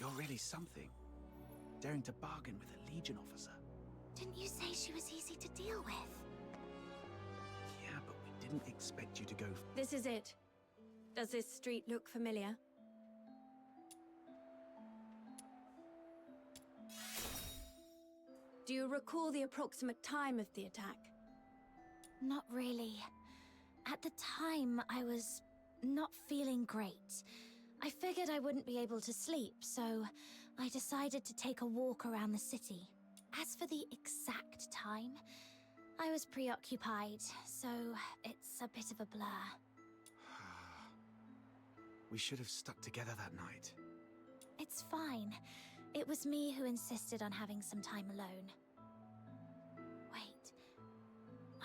You're really something. Daring to bargain with a Legion officer. Didn't you say she was easy to deal with? Yeah, but we didn't expect you to go... This is it. Does this street look familiar? Do you recall the approximate time of the attack? Not really. At the time, I was not feeling great. I figured I wouldn't be able to sleep, so I decided to take a walk around the city. As for the exact time, I was preoccupied, so it's a bit of a blur. We should have stuck together that night. It's fine. It was me who insisted on having some time alone. Wait.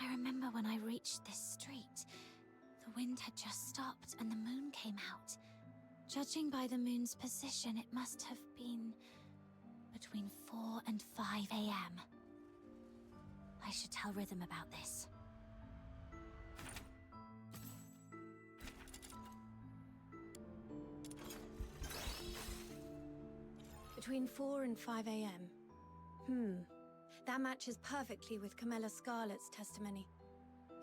I remember when I reached this street, the wind had just stopped and the moon came out. Judging by the moon's position, it must have been between 4 and 5 a.m. I should tell Rhythm about this. Between 4 and 5 a.m. That matches perfectly with Camilla Scarlet's testimony.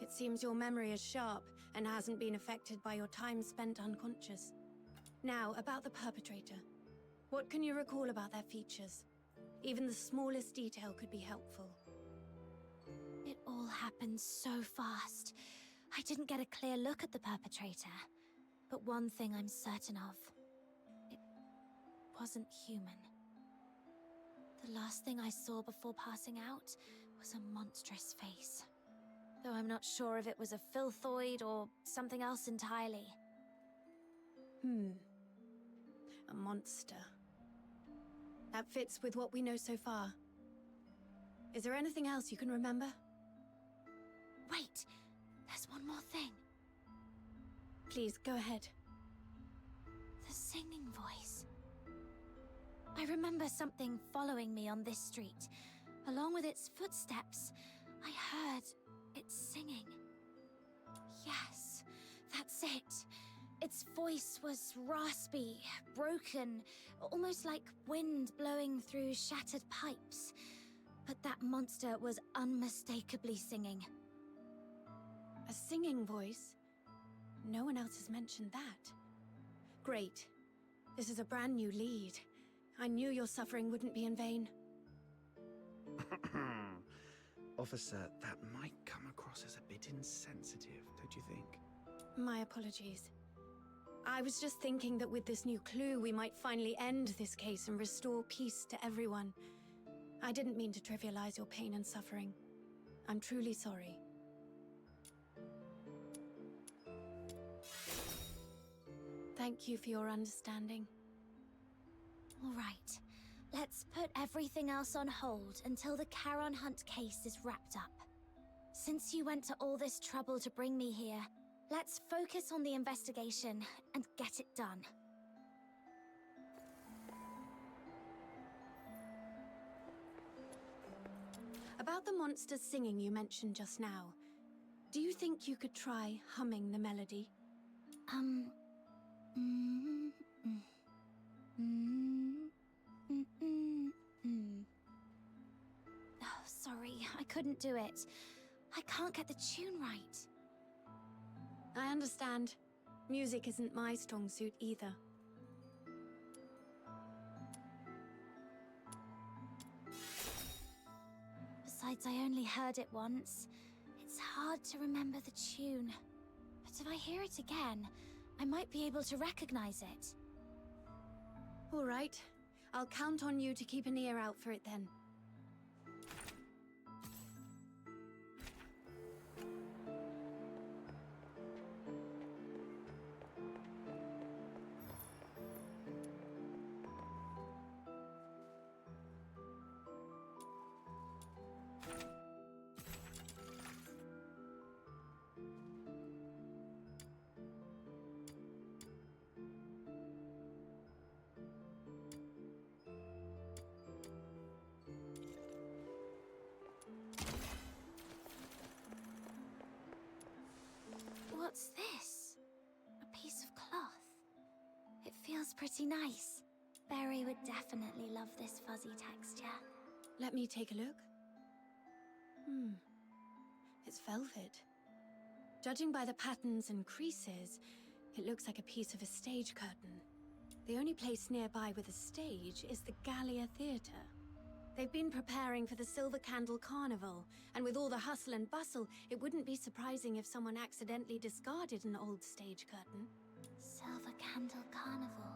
It seems your memory is sharp and hasn't been affected by your time spent unconscious. Now, about the perpetrator. What can you recall about their features? Even the smallest detail could be helpful. It all happened so fast. I didn't get a clear look at the perpetrator. But one thing I'm certain of. It wasn't human. The last thing I saw before passing out was a monstrous face. Though I'm not sure if it was a filthoid or something else entirely. A monster. That fits with what we know so far. Is there anything else you can remember? Wait, there's one more thing. Please, go ahead. The singing voice. I remember something following me on this street. Along with its footsteps, I heard it singing. Yes, that's it. Its voice was raspy, broken, almost like wind blowing through shattered pipes. But that monster was unmistakably singing. A singing voice? No one else has mentioned that. Great. This is a brand new lead. I knew your suffering wouldn't be in vain. Officer, that might come across as a bit insensitive, don't you think? My apologies. I was just thinking that with this new clue, we might finally end this case and restore peace to everyone. I didn't mean to trivialize your pain and suffering. I'm truly sorry. Thank you for your understanding. All right. Let's put everything else on hold until the Charon Hunt case is wrapped up. Since you went to all this trouble to bring me here, let's focus on the investigation and get it done. About the monster singing you mentioned just now, do you think you could try humming the melody? Oh, sorry, I couldn't do it. I can't get the tune right. I understand. Music isn't my strong suit either. Besides, I only heard it once. It's hard to remember the tune. But if I hear it again, I might be able to recognize it. All right. I'll count on you to keep an ear out for it then. What's this? A piece of cloth. It feels pretty nice. Berry would definitely love this fuzzy texture. Let me take a look. It's velvet. Judging by the patterns and creases, it looks like a piece of a stage curtain. The only place nearby with a stage is the Gallia Theatre. They've been preparing for the Silver Candle Carnival, and with all the hustle and bustle, it wouldn't be surprising if someone accidentally discarded an old stage curtain. Silver Candle Carnival.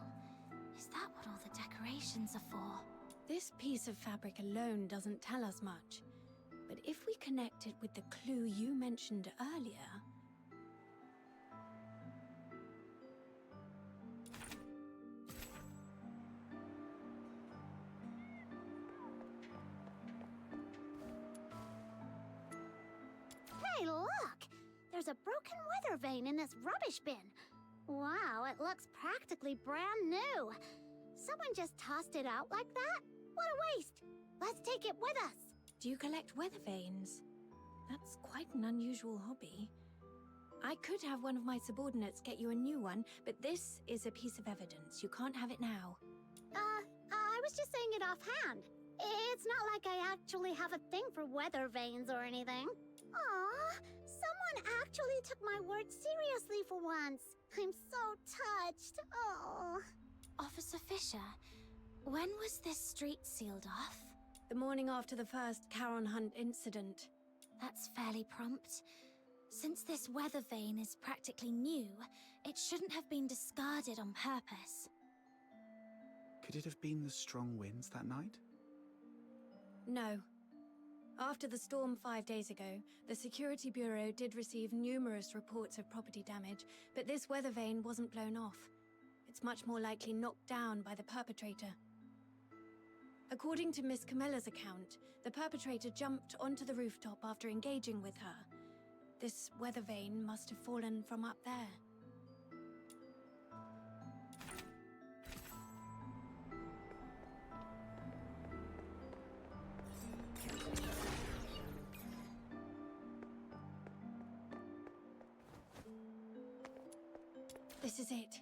Is that what all the decorations are for? This piece of fabric alone doesn't tell us much, but if we connect it with the clue you mentioned earlier... Hey, look! There's a broken weather vane in this rubbish bin. Wow, it looks practically brand new. Someone just tossed it out like that? What a waste! Let's take it with us. Do you collect weather vanes? That's quite an unusual hobby. I could have one of my subordinates get you a new one, but this is a piece of evidence. You can't have it now. I was just saying it offhand. It's not like I actually have a thing for weather vanes or anything. Aw, someone actually took my words seriously for once. I'm so touched. Oh. Officer Fisher, when was this street sealed off? The morning after the first Charon hunt incident. That's fairly prompt. Since this weather vane is practically new, it shouldn't have been discarded on purpose. Could it have been the strong winds that night? No. After the storm 5 days ago, the Security Bureau did receive numerous reports of property damage, but this weather vane wasn't blown off. It's much more likely knocked down by the perpetrator. According to Miss Camilla's account, the perpetrator jumped onto the rooftop after engaging with her. This weather vane must have fallen from up there. This is it.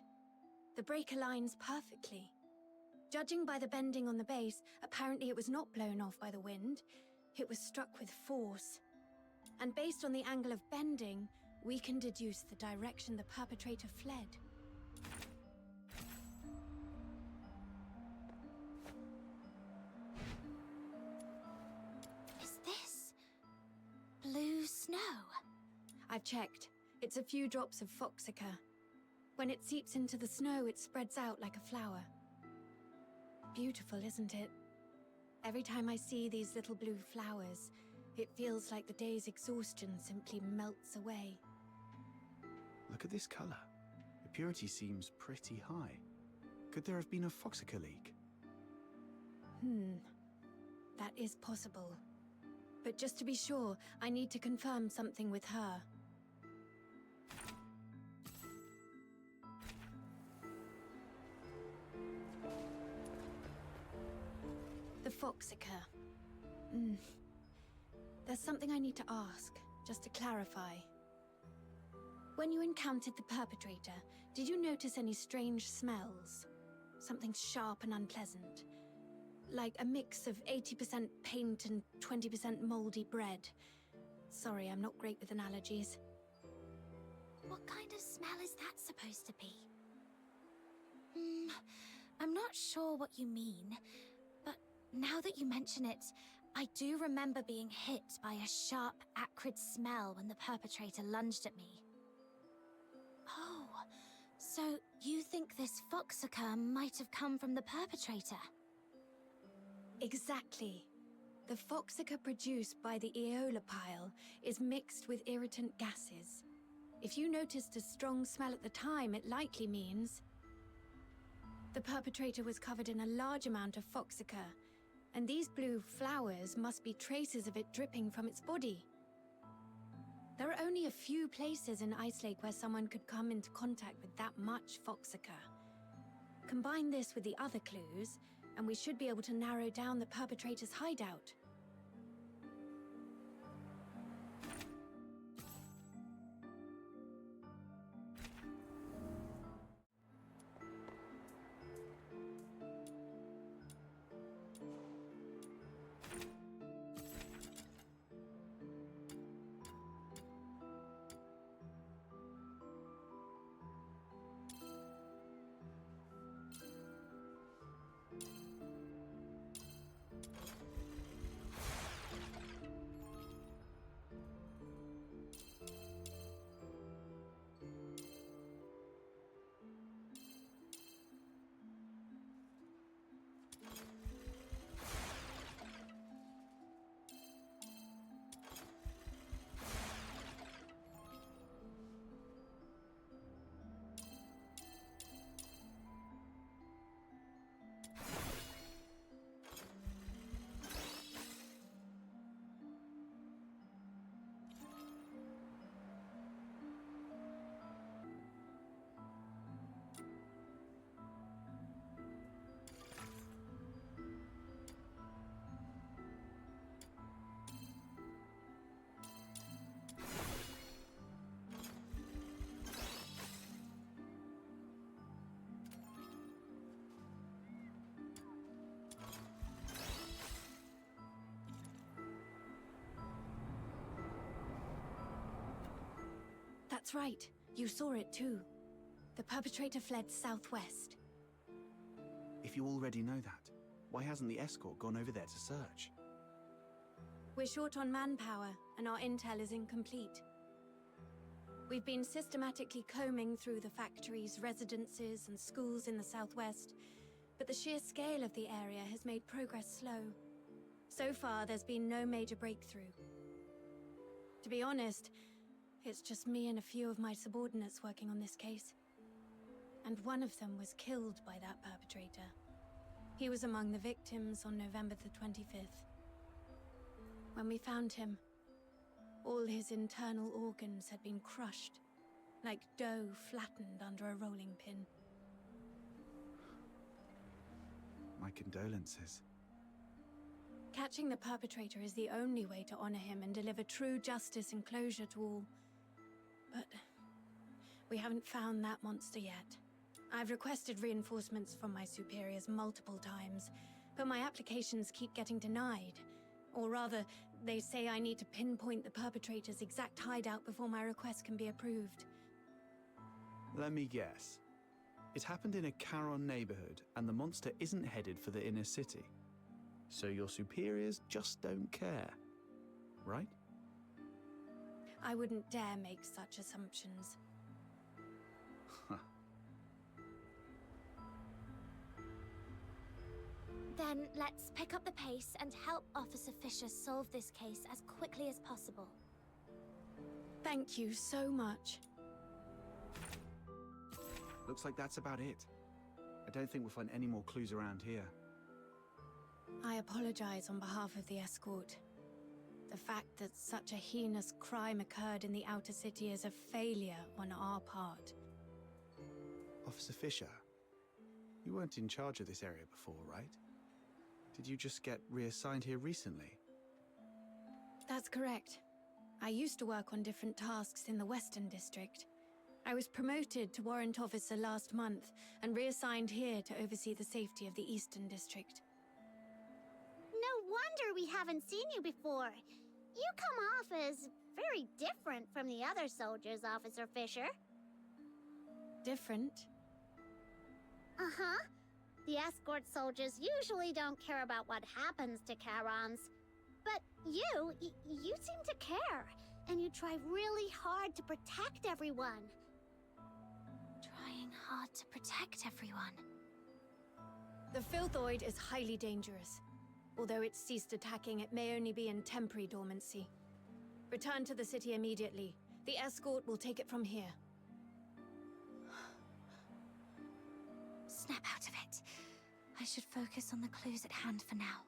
The break aligns perfectly. Judging by the bending on the base, apparently it was not blown off by the wind. It was struck with force. And based on the angle of bending, we can deduce the direction the perpetrator fled. Is this blue snow? I've checked. It's a few drops of foxica. When it seeps into the snow, it spreads out like a flower. Beautiful, isn't it? Every time I see these little blue flowers, it feels like the day's exhaustion simply melts away. Look at this color. The purity seems pretty high. Could there have been a foxica leak? That is possible. But just to be sure, I need to confirm something with her. The foxica. There's something I need to ask, just to clarify. When you encountered the perpetrator, did you notice any strange smells? Something sharp and unpleasant? Like a mix of 80% paint and 20% moldy bread. Sorry, I'm not great with analogies. What kind of smell is that supposed to be? I'm not sure what you mean, but now that you mention it, I do remember being hit by a sharp, acrid smell when the perpetrator lunged at me. Oh, so you think this foxica might have come from the perpetrator? Exactly. The foxica produced by the Aeola pile is mixed with irritant gases. If you noticed a strong smell at the time, it likely means the perpetrator was covered in a large amount of foxica, and these blue flowers must be traces of it dripping from its body. There are only a few places in Ice Lake where someone could come into contact with that much foxica. Combine this with the other clues, and we should be able to narrow down the perpetrator's hideout. That's right. You saw it too. The perpetrator fled southwest. If you already know that, why hasn't the escort gone over there to search? We're short on manpower, and our intel is incomplete. We've been systematically combing through the factories, residences, and schools in the southwest, but the sheer scale of the area has made progress slow. So far, there's been no major breakthrough. To be honest, it's just me and a few of my subordinates working on this case. And one of them was killed by that perpetrator. He was among the victims on November the 25th. When we found him, all his internal organs had been crushed, like dough flattened under a rolling pin. My condolences. Catching the perpetrator is the only way to honor him and deliver true justice and closure to all. But we haven't found that monster yet. I've requested reinforcements from my superiors multiple times, but my applications keep getting denied. Or rather, they say I need to pinpoint the perpetrator's exact hideout before my request can be approved. Let me guess. It happened in a Charon neighborhood, and the monster isn't headed for the inner city. So your superiors just don't care, right? I wouldn't dare make such assumptions. Then let's pick up the pace and help Officer Fisher solve this case as quickly as possible. Thank you so much. Looks like that's about it. I don't think we'll find any more clues around here. I apologize on behalf of the escort. The fact that such a heinous crime occurred in the outer city is a failure on our part. Officer Fisher, you weren't in charge of this area before, right? Did you just get reassigned here recently? That's correct. I used to work on different tasks in the Western District. I was promoted to Warrant Officer last month and reassigned here to oversee the safety of the Eastern District. No wonder we haven't seen you before. You come off as very different from the other soldiers, Officer Fisher. Different? Uh-huh. The escort soldiers usually don't care about what happens to Charons. But you seem to care, and you try really hard to protect everyone. Trying hard to protect everyone. The Filthoid is highly dangerous. Although it's ceased attacking, it may only be in temporary dormancy. Return to the city immediately. The escort will take it from here. Snap out of it. I should focus on the clues at hand for now.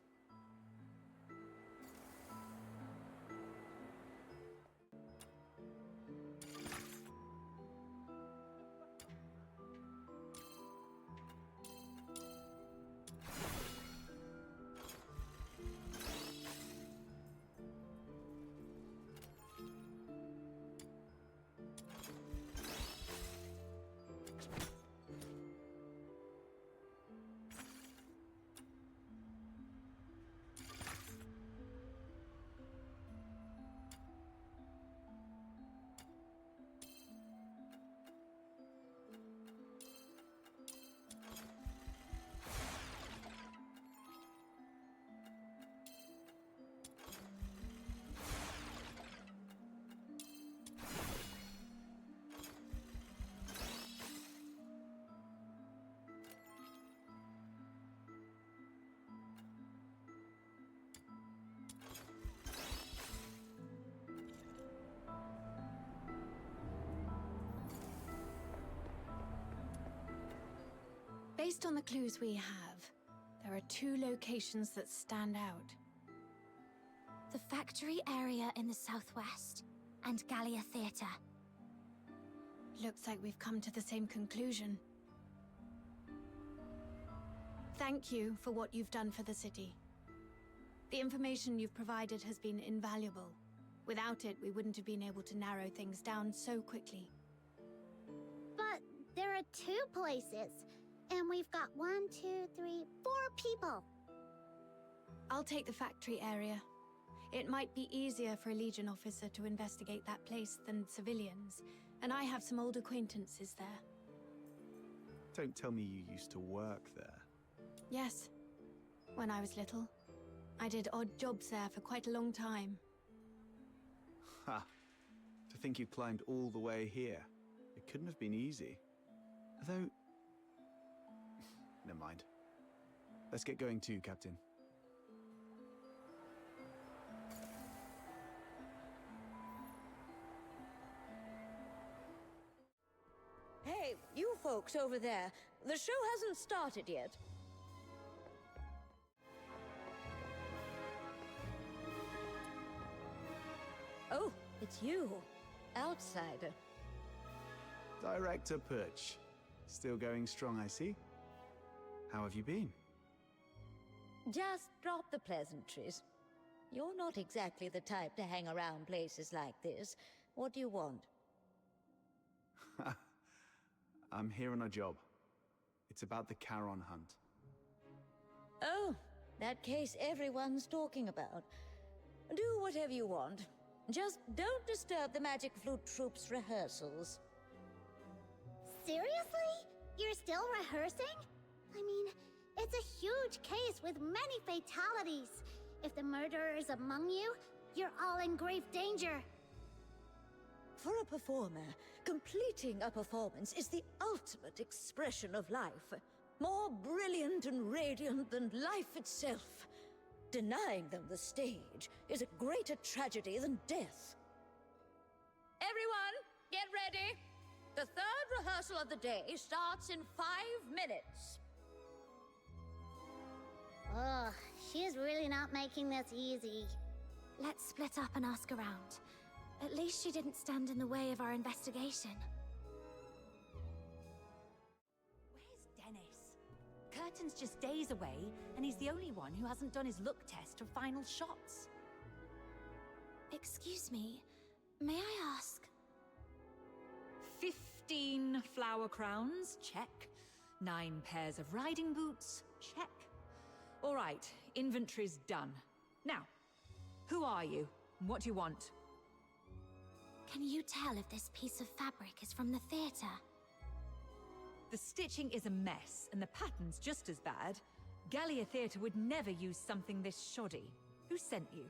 Based on the clues we have, there are two locations that stand out. The factory area in the southwest and Gallia Theatre. Looks like we've come to the same conclusion. Thank you for what you've done for the city. The information you've provided has been invaluable. Without it, we wouldn't have been able to narrow things down so quickly. But there are 2 places, and we've got 1, 2, 3, 4 people. I'll take the factory area. It might be easier for a Legion officer to investigate that place than civilians, and I have some old acquaintances there. Don't tell me you used to work there. Yes, when I was little. I did odd jobs there for quite a long time. Ha! To think you climbed all the way here. It couldn't have been easy. Though... Never mind. Let's get going too, Captain. Hey, you folks over there. The show hasn't started yet. Oh, it's you. Outsider. Director Perch. Still going strong, I see. How have you been? Just drop the pleasantries. You're not exactly the type to hang around places like this. What do you want? I'm here on a job. It's about the Charon hunt. Oh, that case everyone's talking about. Do whatever you want. Just don't disturb the Magic Flute Troop's rehearsals. Seriously? You're still rehearsing? I mean, it's a huge case with many fatalities. If the murderer is among you, you're all in grave danger. For a performer, completing a performance is the ultimate expression of life. More brilliant and radiant than life itself. Denying them the stage is a greater tragedy than death. Everyone, get ready! The third rehearsal of the day starts in 5 minutes. Ugh, she's really not making this easy. Let's split up and ask around. At least she didn't stand in the way of our investigation. Where's Dennis? Curtain's just days away, and he's the only one who hasn't done his look test or final shots. Excuse me, may I ask? 15 flower crowns, check. 9 pairs of riding boots, check. All right, inventory's done. Now, who are you? What do you want? Can you tell if this piece of fabric is from the theater? The stitching is a mess, and the pattern's just as bad. Gallia Theatre would never use something this shoddy. Who sent you?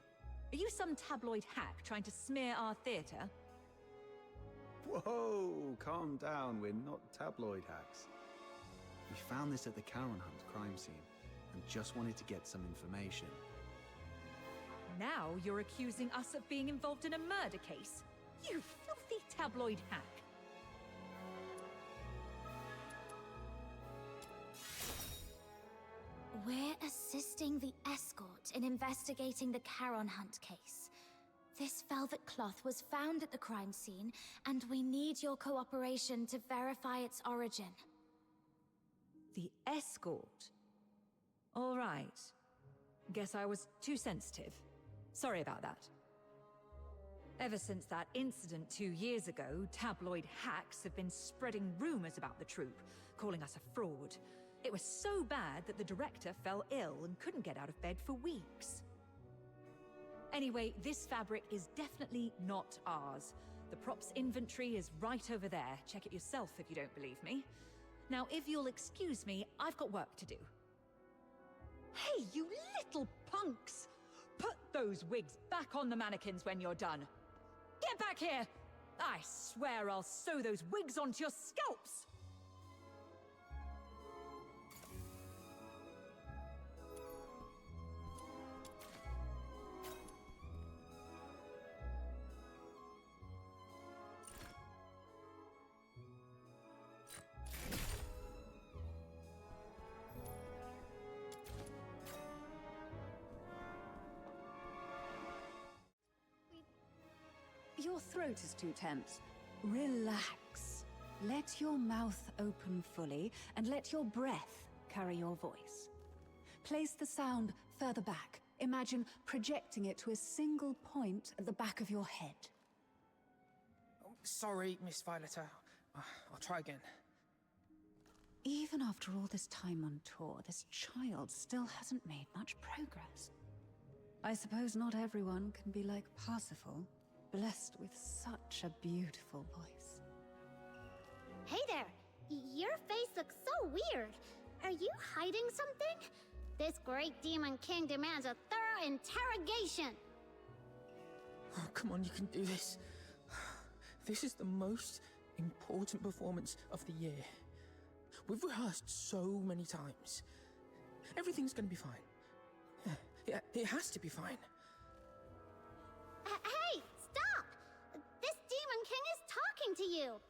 Are you some tabloid hack trying to smear our theatre? Whoa, calm down, we're not tabloid hacks. We found this at the Charon Hunt crime scene, and just wanted to get some information. Now you're accusing us of being involved in a murder case. You filthy tabloid hack. We're assisting the escort in investigating the Charon Hunt case. This velvet cloth was found at the crime scene, and we need your cooperation to verify its origin. The escort? All right. Guess I was too sensitive. Sorry about that. Ever since that incident 2 years ago, tabloid hacks have been spreading rumors about the troupe, calling us a fraud. It was so bad that the director fell ill and couldn't get out of bed for weeks. Anyway, this fabric is definitely not ours. The props inventory is right over there. Check it yourself if you don't believe me. Now, if you'll excuse me, I've got work to do. Hey, you little punks! Put those wigs back on the mannequins when you're done. Get back here! I swear I'll sew those wigs onto your scalps! Your throat is too tense. Relax. Let your mouth open fully, and let your breath carry your voice. Place the sound further back. Imagine projecting it to a single point at the back of your head. Oh, sorry, Miss Violeta. I'll try again. Even after all this time on tour, this child still hasn't made much progress. I suppose not everyone can be like Parsifal, blessed with such a beautiful voice. Hey there! Your face looks so weird. Are you hiding something? This great demon king demands a thorough interrogation. Oh, come on, you can do this. This is the most important performance of the year. We've rehearsed so many times. Everything's gonna be fine. Yeah, it has to be fine. Hey, stop! This demon king is talking to you.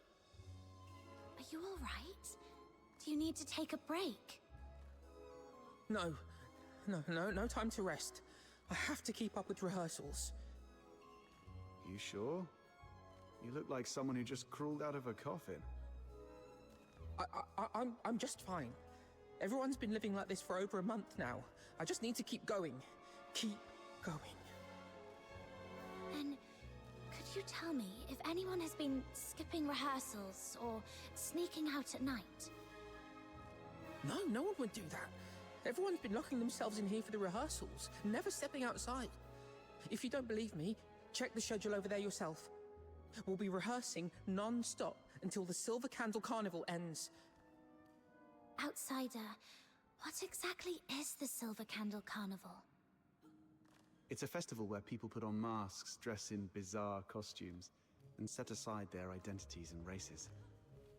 Are you all right? Do you need to take a break? No time to rest. I have to keep up with rehearsals. You sure? You look like someone who just crawled out of a coffin. I'm just fine. Everyone's been living like this for over a month now. I just need to keep going. Keep going. Then, could you tell me if anyone has been skipping rehearsals or sneaking out at night? No one would do that. Everyone's been locking themselves in here for the rehearsals, never stepping outside. If you don't believe me, check the schedule over there yourself. We'll be rehearsing non-stop until the Silver Candle Carnival ends. Outsider, what exactly is the Silver Candle Carnival? It's a festival where people put on masks, dress in bizarre costumes, and set aside their identities and races.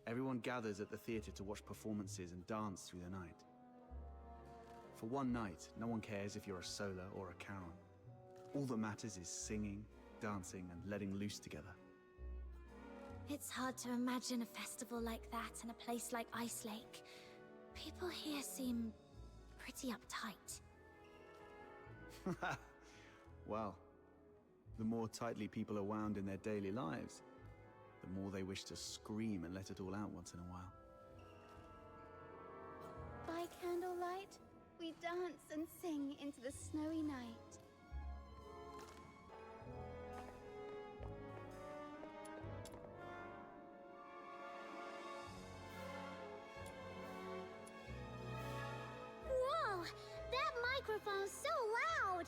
Everyone gathers at the theater to watch performances and dance through the night. For one night, no one cares if you're a Solar or a Charon. All that matters is singing, dancing, and letting loose together. It's hard to imagine a festival like that in a place like Ice Lake. People here seem pretty uptight. Well, the more tightly people are wound in their daily lives, the more they wish to scream and let it all out once in a while. By candlelight, we dance and sing into the snowy night. Whoa! That microphone's so loud!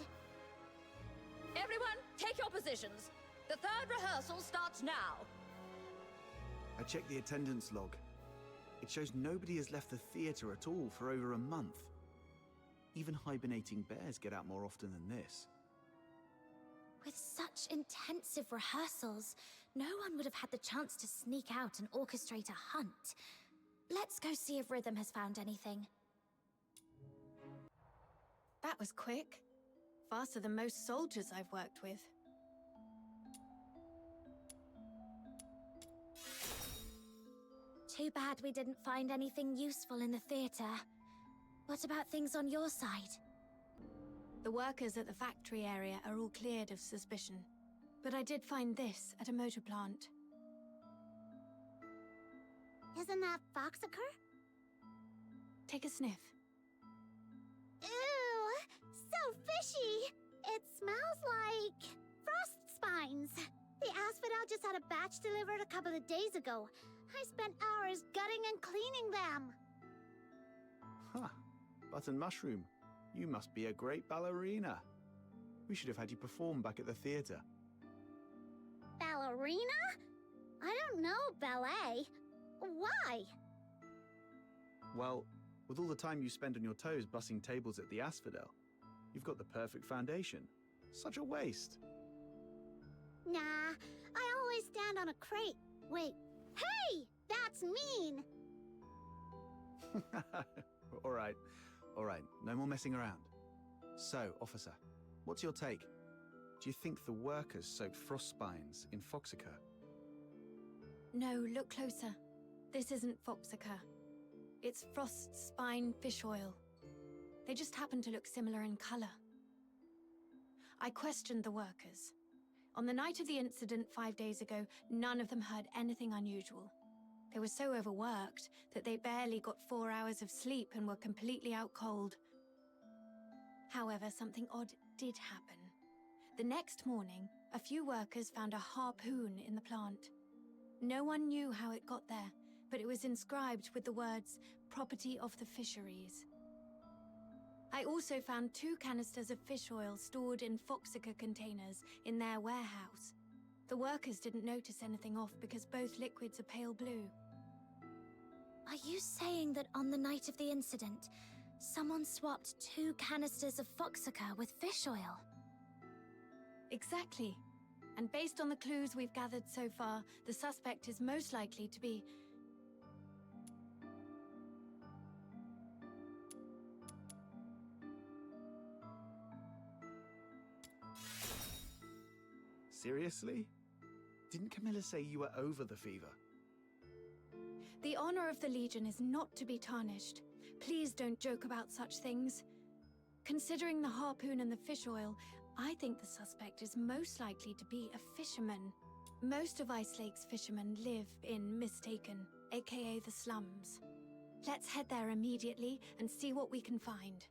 Everyone, take your positions. The third rehearsal starts now. I checked the attendance log. It shows nobody has left the theater at all for over a month. Even hibernating bears get out more often than this. With such intensive rehearsals, no one would have had the chance to sneak out and orchestrate a hunt. Let's go see if Rhythm has found anything. That was quick. Faster than most soldiers I've worked with. Too bad we didn't find anything useful in the theater. What about things on your side? The workers at the factory area are all cleared of suspicion. But I did find this at a motor plant. Isn't that Foxacre? Take a sniff. Ew! So fishy! It smells like frost spines. The asphodel just had a batch delivered a couple of days ago. I spent hours gutting and cleaning them. Huh. Button Mushroom, you must be a great ballerina. We should have had you perform back at the theater. Ballerina? I don't know ballet. Why? Well, with all the time you spend on your toes bussing tables at the Asphodel, you've got the perfect foundation. Such a waste. Nah, I always stand on a crate. Wait, hey! That's mean! All right. No more messing around. So, officer, what's your take? Do you think the workers soaked frost spines in Foxacre? No, look closer. This isn't Foxacre. It's frost spine fish oil. They just happen to look similar in color. I questioned the workers. On the night of the incident 5 days ago, none of them heard anything unusual. They were so overworked that they barely got 4 hours of sleep and were completely out cold. However, something odd did happen. The next morning, a few workers found a harpoon in the plant. No one knew how it got there, but it was inscribed with the words, "Property of the Fisheries." I also found 2 canisters of fish oil stored in Foxica containers in their warehouse. The workers didn't notice anything off because both liquids are pale blue. Are you saying that on the night of the incident, someone swapped 2 canisters of Foxica with fish oil? Exactly. And based on the clues we've gathered so far, the suspect is most likely to be... Seriously? Didn't Camilla say you were over the fever? The honor of the Legion is not to be tarnished. Please don't joke about such things. Considering the harpoon and the fish oil, I think the suspect is most likely to be a fisherman. Most of Ice Lake's fishermen live in Mistaken, aka the slums. Let's head there immediately and see what we can find.